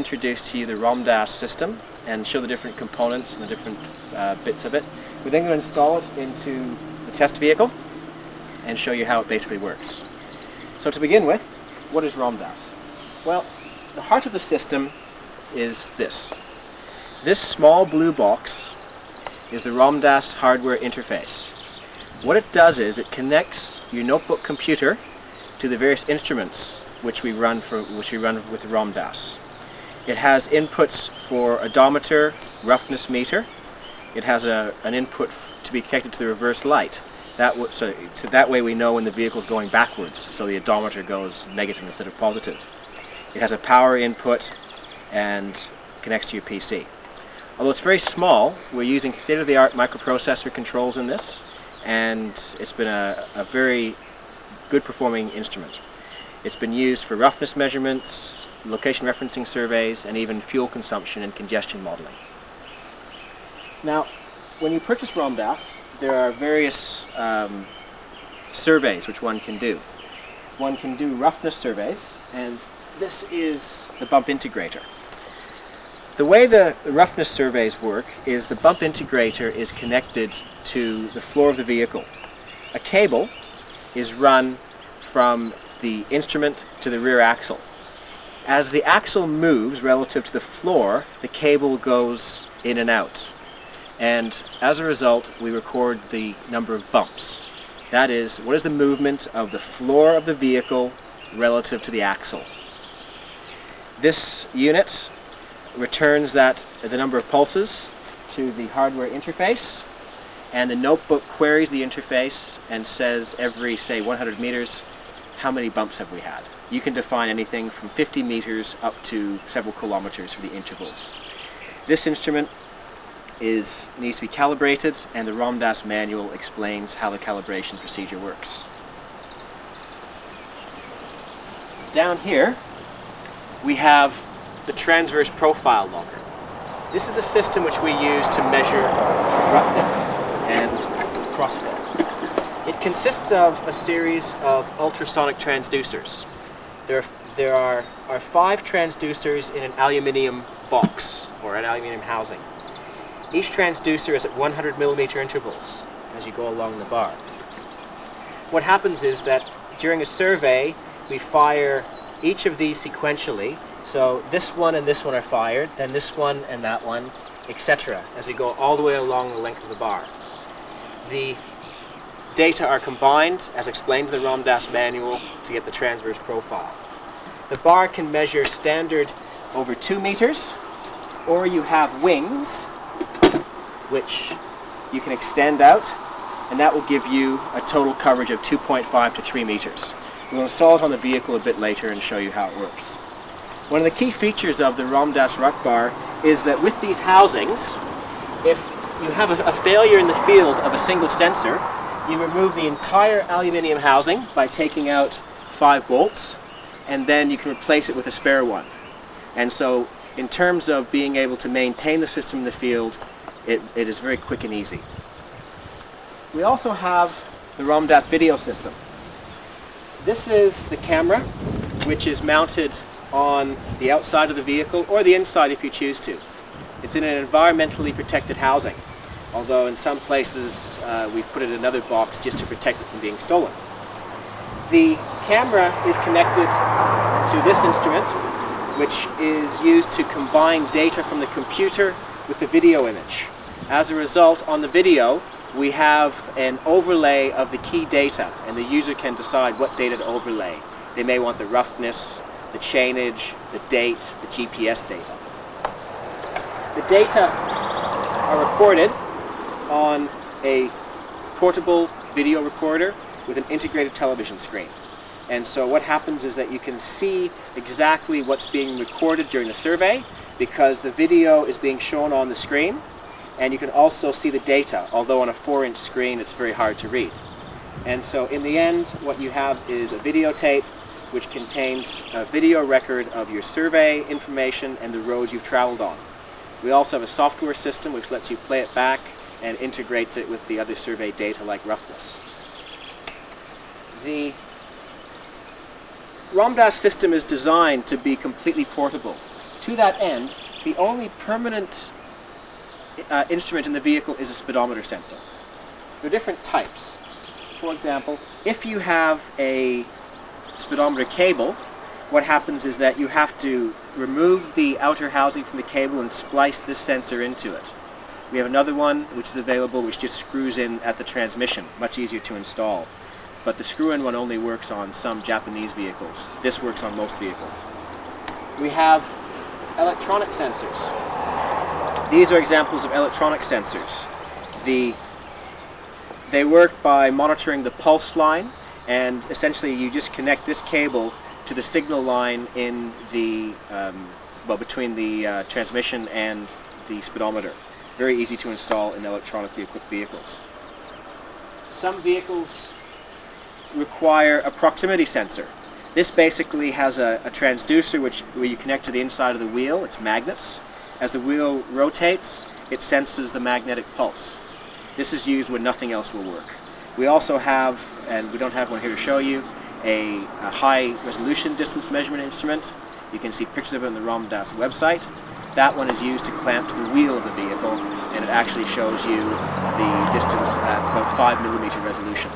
introduce to you the ROMDAS system and show the different components and the different bits of it. We're then going to install it into the test vehicle and show you how it basically works. So to begin with, what is ROMDAS? Well, the heart of the system is this. This small blue box is the ROMDAS hardware interface. What it does is it connects your notebook computer to the various instruments which we run with the ROMDAS. It has inputs for odometer, roughness meter. It has an input to be connected to the reverse light. So that way we know when the vehicle is going backwards, so the odometer goes negative instead of positive. It has a power input and connects to your PC. Although it's very small, we're using state-of-the-art microprocessor controls in this, and it's been a very good performing instrument. It's been used for roughness measurements, location referencing surveys, and even fuel consumption and congestion modeling. Now, when you purchase ROMDAS, there are various surveys which one can do. One can do roughness surveys, and this is the bump integrator. The way the roughness surveys work is the bump integrator is connected to the floor of the vehicle. A cable is run from the instrument to the rear axle. As the axle moves relative to the floor, the cable goes in and out. And as a result, we record the number of bumps. That is, what is the movement of the floor of the vehicle relative to the axle. This unit returns the number of pulses to the hardware interface, and the notebook queries the interface and says every, say, 100 meters, how many bumps have we had. You can define anything from 50 meters up to several kilometers for the intervals. This instrument needs to be calibrated, and the ROMDAS manual explains how the calibration procedure works. Down here we have the transverse profile logger. This is a system which we use to measure rut depth and crossflow. It consists of a series of ultrasonic transducers. There are 5 transducers in an aluminium box or an aluminium housing. Each transducer is at 100 millimeter intervals as you go along the bar. What happens is that during a survey we fire each of these sequentially. So this one and this one are fired, then this one and that one, etc. as we go all the way along the length of the bar. The data are combined, as explained in the ROMDAS manual, to get the transverse profile. The bar can measure standard over 2 meters, or you have wings, which you can extend out, and that will give you a total coverage of 2.5 to 3 meters. We'll install it on the vehicle a bit later and show you how it works. One of the key features of the ROMDAS rut bar is that with these housings, if you have a failure in the field of a single sensor, you remove the entire aluminium housing by taking out 5 bolts, and then you can replace it with a spare one. And so in terms of being able to maintain the system in the field, it is very quick and easy. We also have the ROMDAS video system. This is the camera, which is mounted on the outside of the vehicle, or the inside if you choose to. It's in an environmentally protected housing, although in some places we've put it in another box just to protect it from being stolen. The camera is connected to this instrument, which is used to combine data from the computer with the video image. As a result, on the video we have an overlay of the key data, and the user can decide what data to overlay. They may want the roughness, the chainage, the date, the GPS data. The data are recorded on a portable video recorder with an integrated television screen. And so what happens is that you can see exactly what's being recorded during the survey, because the video is being shown on the screen, and you can also see the data, although on a 4-inch screen it's very hard to read. And so in the end, what you have is a videotape which contains a video record of your survey information and the roads you've traveled on. We also have a software system which lets you play it back and integrates it with the other survey data like roughness. The ROMDAS system is designed to be completely portable To that end, the only permanent instrument in the vehicle is a speedometer sensor. There are different types. For example, if you have a speedometer cable, what happens is that you have to remove the outer housing from the cable and splice this sensor into it. We have another one which is available which just screws in at the transmission, much easier to install. But the screw-in one only works on some Japanese vehicles. This works on most vehicles. We have electronic sensors. These are examples of electronic sensors. They work by monitoring the pulse line, and essentially you just connect this cable to the signal line in the between the transmission and the speedometer. Very easy to install in electronically equipped vehicles. Some vehicles require a proximity sensor. This basically has a transducer where you connect to the inside of the wheel. It's magnets. As the wheel rotates, it senses the magnetic pulse. This is used when nothing else will work. We also have, and we don't have one here to show you, a high resolution distance measurement instrument. You can see pictures of it on the ROMDAS website. That one is used to clamp to the wheel of the vehicle, and it actually shows you the distance at about 5mm resolution.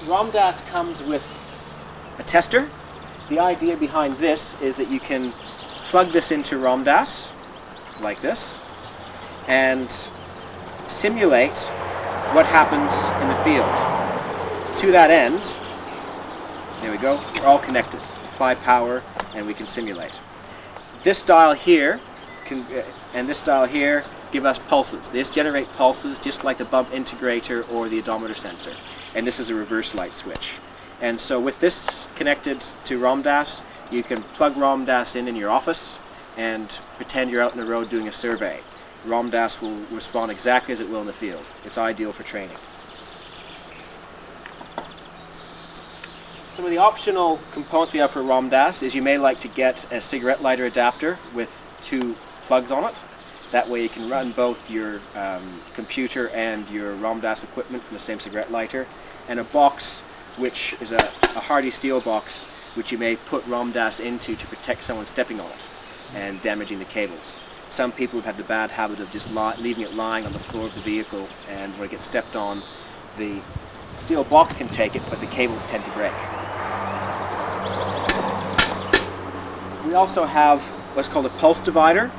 ROMDAS comes with a tester. The idea behind this is that you can plug this into ROMDAS, like this, and simulate what happens in the field. To that end, there we go, we're all connected. Apply power and we can simulate. This dial here and this dial here give us pulses. This generate pulses just like the bump integrator or the odometer sensor. And this is a reverse light switch. And so with this connected to ROMDAS, you can plug ROMDAS in your office and pretend you're out on the road doing a survey. ROMDAS will respond exactly as it will in the field. It's ideal for training. Some of the optional components we have for ROMDAS is you may like to get a cigarette lighter adapter with 2 plugs on it. That way you can run both your computer and your ROMDAS equipment from the same cigarette lighter, and a box which is a hardy steel box which you may put ROMDAS into to protect someone stepping on it and damaging the cables. Some people have had the bad habit of just leaving it lying on the floor of the vehicle, and when it gets stepped on, the steel box can take it, but the cables tend to break. We also have what's called a pulse divider,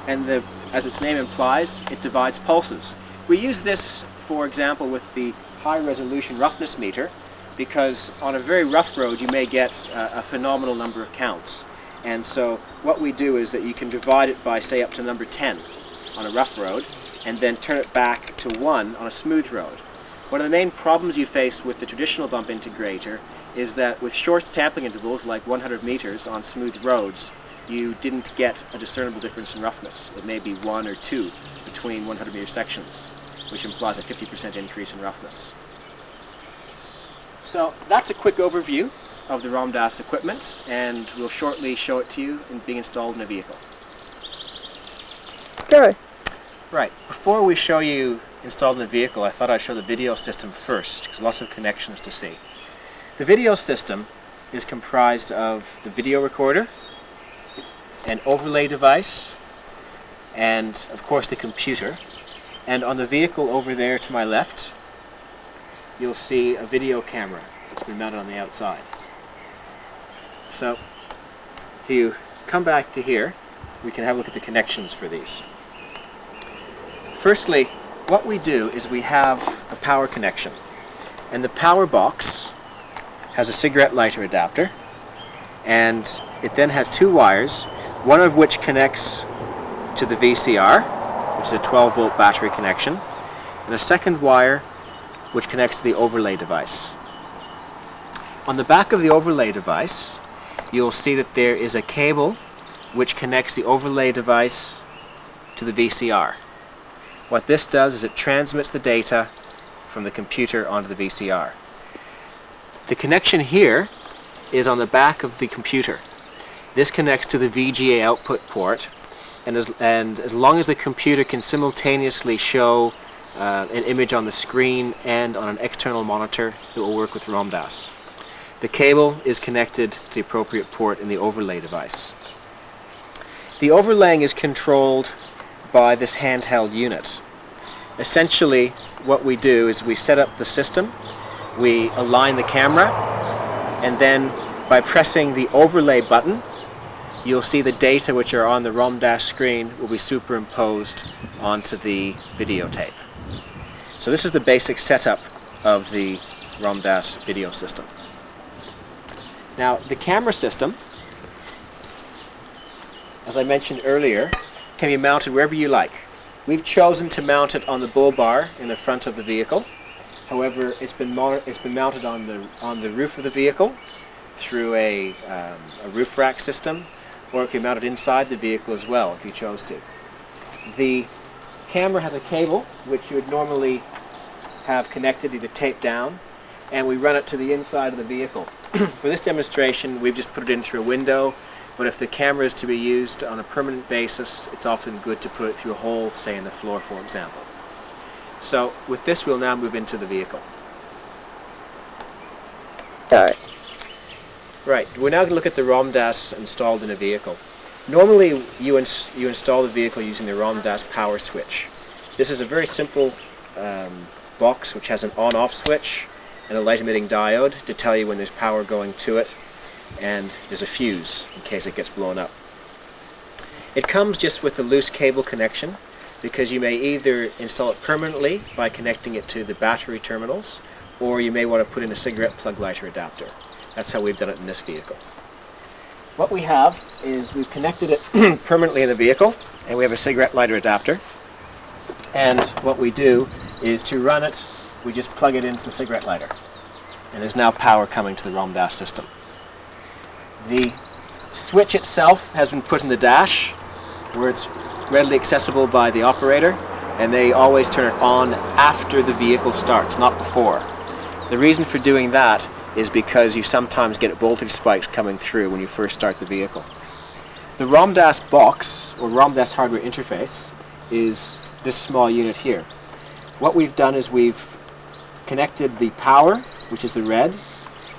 and as its name implies, it divides pulses. We use this, for example, with the high resolution roughness meter, because on a very rough road you may get a phenomenal number of counts. And so what we do is that you can divide it by, say, up to number 10 on a rough road, and then turn it back to 1 on a smooth road. One of the main problems you face with the traditional bump integrator is that with short sampling intervals, like 100 meters on smooth roads, you didn't get a discernible difference in roughness. It may be 1 or 2 between 100-meter sections, which implies a 50% increase in roughness. So that's a quick overview of the ROMDAS equipment, and we'll shortly show it to you in being installed in a vehicle. Go. Right, before we show you installed in the vehicle, I thought I'd show the video system first, because lots of connections to see. The video system is comprised of the video recorder, an overlay device, and of course the computer. And on the vehicle over there to my left, you'll see a video camera that's been mounted on the outside. So if you come back to here, we can have a look at the connections for these. Firstly, what we do is we have a power connection, and the power box has a cigarette lighter adapter, and it then has 2 wires, one of which connects to the VCR, which is a 12-volt battery connection, and a second wire which connects to the overlay device. On the back of the overlay device, you'll see that there is a cable which connects the overlay device to the VCR. What this does is it transmits the data from the computer onto the VCR. The connection here is on the back of the computer. This connects to the VGA output port, and as long as the computer can simultaneously show an image on the screen and on an external monitor, it will work with ROMDAS. The cable is connected to the appropriate port in the overlay device. The overlaying is controlled by this handheld unit. Essentially, what we do is we set up the system, we align the camera, and then by pressing the overlay button, you'll see the data which are on the ROMDAS screen will be superimposed onto the videotape. So this is the basic setup of the ROMDAS video system. Now, the camera system, as I mentioned earlier, can be mounted wherever you like. We've chosen to mount it on the bull bar in the front of the vehicle. However, it's been mounted on the roof of the vehicle through a roof rack system, or it can be mounted inside the vehicle as well if you chose to. The camera has a cable which you would normally have connected, either taped down, and we run it to the inside of the vehicle. For this demonstration, we've just put it in through a window, but if the camera is to be used on a permanent basis, it's often good to put it through a hole, say in the floor, for example. So with this, we'll now move into the vehicle. Right, we're now going to look at the ROMDAS installed in a vehicle. Normally, you install the vehicle using the ROMDAS power switch. This is a very simple box which has an on-off switch and a light-emitting diode to tell you when there's power going to it, and there's a fuse in case it gets blown up. It comes just with a loose cable connection, because you may either install it permanently by connecting it to the battery terminals, or you may want to put in a cigarette plug lighter adapter. That's how we've done it in this vehicle. What we have is we've connected it permanently in the vehicle, and we have a cigarette lighter adapter. And what we do is, to run it, we just plug it into the cigarette lighter. And there's now power coming to the ROMDAS system. The switch itself has been put in the dash, where it's readily accessible by the operator, and they always turn it on after the vehicle starts, not before. The reason for doing that is because you sometimes get voltage spikes coming through when you first start the vehicle. The ROMDAS box, or ROMDAS hardware interface, is this small unit here. What we've done is we've connected the power, which is the red,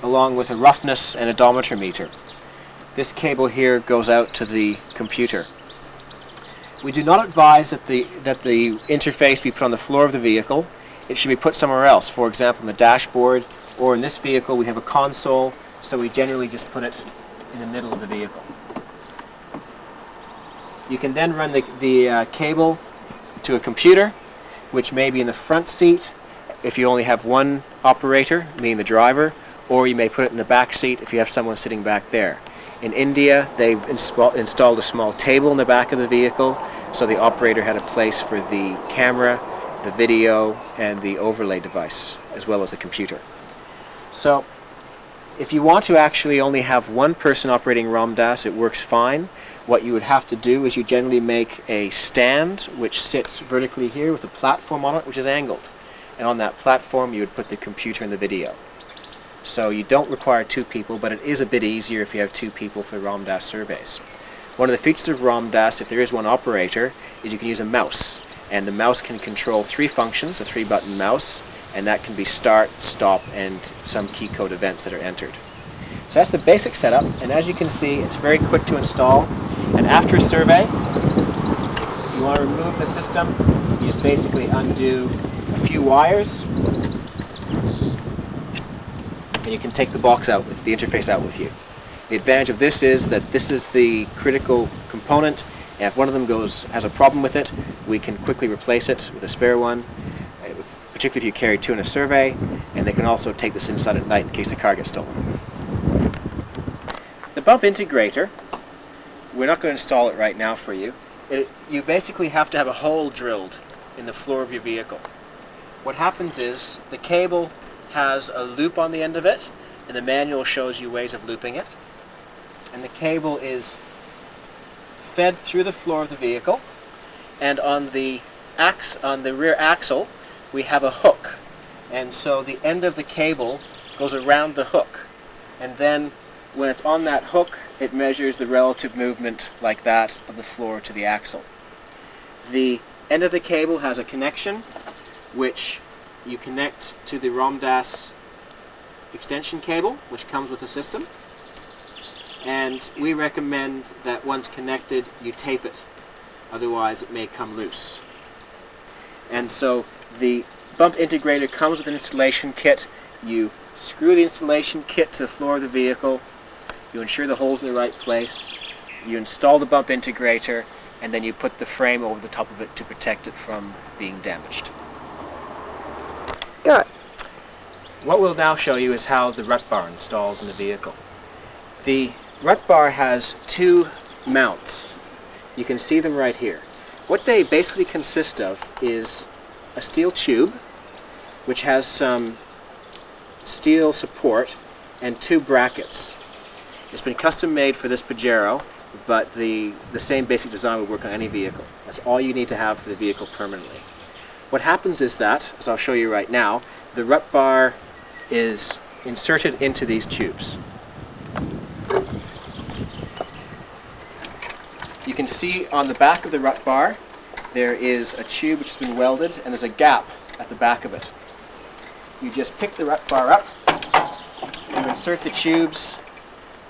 along with a roughness and odometer meter. This cable here goes out to the computer. We do not advise that the interface be put on the floor of the vehicle. It should be put somewhere else, for example in the dashboard, or in this vehicle we have a console, so we generally just put it in the middle of the vehicle. You can then run the cable to a computer, which may be in the front seat if you only have one operator, meaning the driver, or you may put it in the back seat if you have someone sitting back there. In India, they've installed a small table in the back of the vehicle, so the operator had a place for the camera, the video, and the overlay device, as well as the computer. So, if you want to actually only have one person operating ROMDAS, it works fine. What you would have to do is you generally make a stand which sits vertically here with a platform on it which is angled. And on that platform you would put the computer and the video. So you don't require two people, but it is a bit easier if you have two people for ROMDAS surveys. One of the features of ROMDAS, if there is one operator, is you can use a mouse. And the mouse can control three functions, a 3-button mouse, and that can be start, stop, and some key code events that are entered. So that's the basic setup, and as you can see, it's very quick to install. And after a survey, if you want to remove the system, you just basically undo a few wires, and you can take the box out, with the interface out with you. The advantage of this is that this is the critical component, and if one of them has a problem with it, we can quickly replace it with a spare one, particularly if you carry two in a survey, and they can also take this inside at night in case the car gets stolen. The bump integrator, we're not going to install it right now for you. You basically have to have a hole drilled in the floor of your vehicle. What happens is the cable has a loop on the end of it, and the manual shows you ways of looping it. And the cable is fed through the floor of the vehicle, and on the rear axle we have a hook, and so the end of the cable goes around the hook, and then when it's on that hook it measures the relative movement like that of the floor to the axle. The end of the cable has a connection which you connect to the ROMDAS extension cable which comes with the system, and we recommend that once connected you tape it, otherwise it may come loose. And so the bump integrator comes with an installation kit. You screw the installation kit to the floor of the vehicle, you ensure the hole's in the right place, you install the bump integrator, and then you put the frame over the top of it to protect it from being damaged. Got it. What we'll now show you is how the rut bar installs in the vehicle. The rut bar has two mounts. You can see them right here. What they basically consist of is a steel tube which has some steel support and two brackets. It's been custom made for this Pajero, but the same basic design would work on any vehicle. That's all you need to have for the vehicle permanently. What happens is that, as I'll show you right now, the rut bar is inserted into these tubes. You can see on the back of the rut bar there is a tube which has been welded, and there's a gap at the back of it. You just pick the rut bar up, you insert the tubes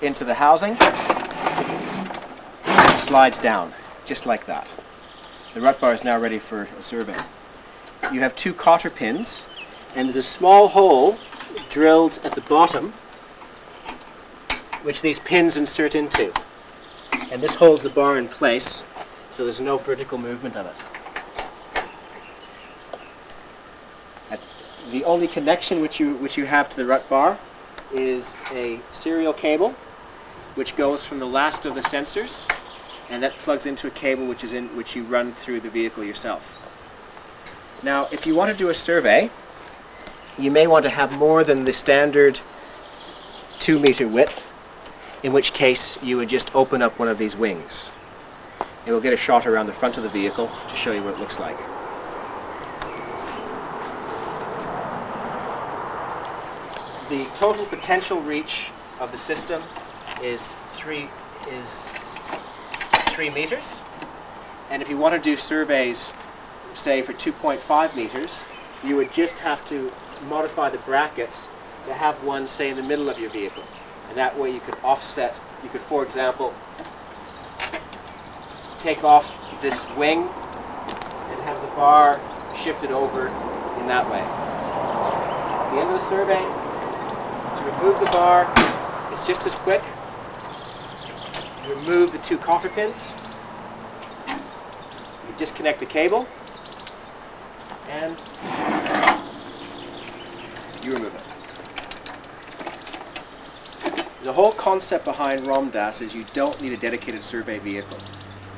into the housing, and it slides down, just like that. The rut bar is now ready for a survey. You have two cotter pins, and there's a small hole drilled at the bottom which these pins insert into. And this holds the bar in place, so there's no vertical movement of it. The only connection which you have to the rut bar is a serial cable which goes from the last of the sensors, and that plugs into a cable which you run through the vehicle yourself. Now, if you want to do a survey, you may want to have more than the standard 2-meter width, in which case you would just open up one of these wings. And we'll get a shot around the front of the vehicle to show you what it looks like. The total potential reach of the system is 3 meters. And if you want to do surveys, say for 2.5 meters, you would just have to modify the brackets to have one, say, in the middle of your vehicle. And that way you could offset, you could, for example, take off this wing and have the bar shifted over in that way. At the end of the survey, to remove the bar, it's just as quick. You remove the two cotter pins, you disconnect the cable, and you remove it. The whole concept behind ROMDAS is you don't need a dedicated survey vehicle.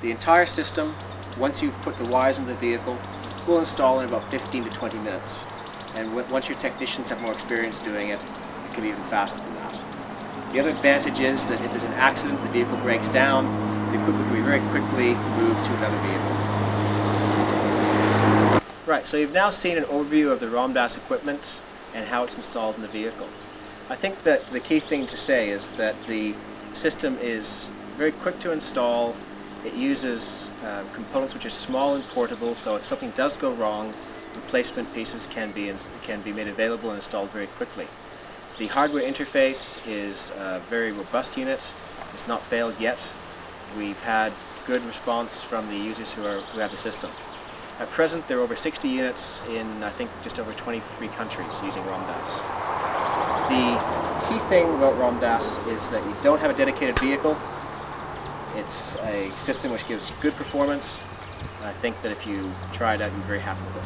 The entire system, once you've put the wires into the vehicle, will install in about 15 to 20 minutes. And once your technicians have more experience doing it, it can be even faster than that. The other advantage is that if there's an accident, the vehicle breaks down, the equipment can be very quickly moved to another vehicle. Right, so you've now seen an overview of the ROMDAS equipment and how it's installed in the vehicle. I think that the key thing to say is that the system is very quick to install. It uses components which are small and portable, so if something does go wrong, replacement pieces can be made available and installed very quickly. The hardware interface is a very robust unit. It's not failed yet. We've had good response from the users who have the system. At present, there are over 60 units in, I think, just over 23 countries using ROMDAS. The key thing about ROMDAS is that you don't have a dedicated vehicle. It's a system which gives good performance. I think that if you try it out, you'll be very happy with it.